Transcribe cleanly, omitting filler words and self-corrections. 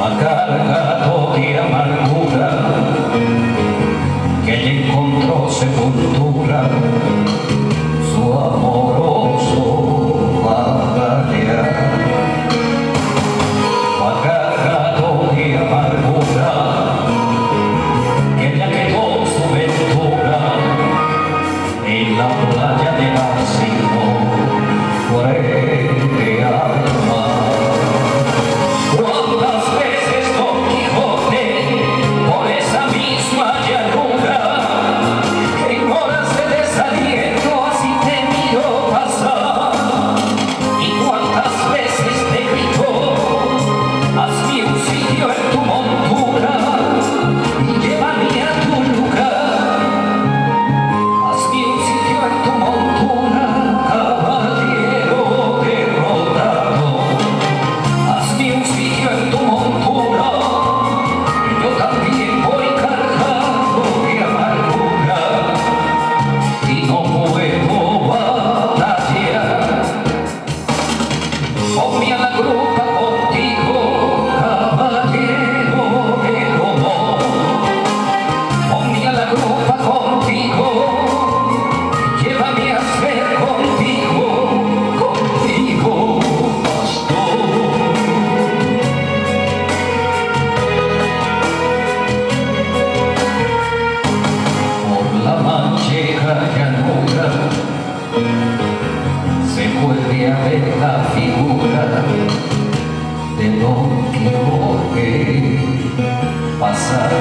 va cargado de amargura, que ella encontró sepultura, su amoroso batallar. Va cargado de amargura, que ella quedó su ventura en la playa de Asino, frente al mar. ¿Cuántas veces Don Quijote por esa misma llanura, en horas de desaliento así te miró pasar? ¿Y cuántas veces te gritó: hazme un sitio en tu montura y llévame a tu lugar? Hazme un sitio en tu montura, caballero derrotado. Hazme un sitio en tu montura, que yo también voy cargado de amargura y no puedo batallar. Ponme a la grupa contigo, caballero del honor. Ponme a la grupa contigo, llévame a ser contigo, pastor. Por la manchega llanura se puede ver la figura de Don Quijote pasar.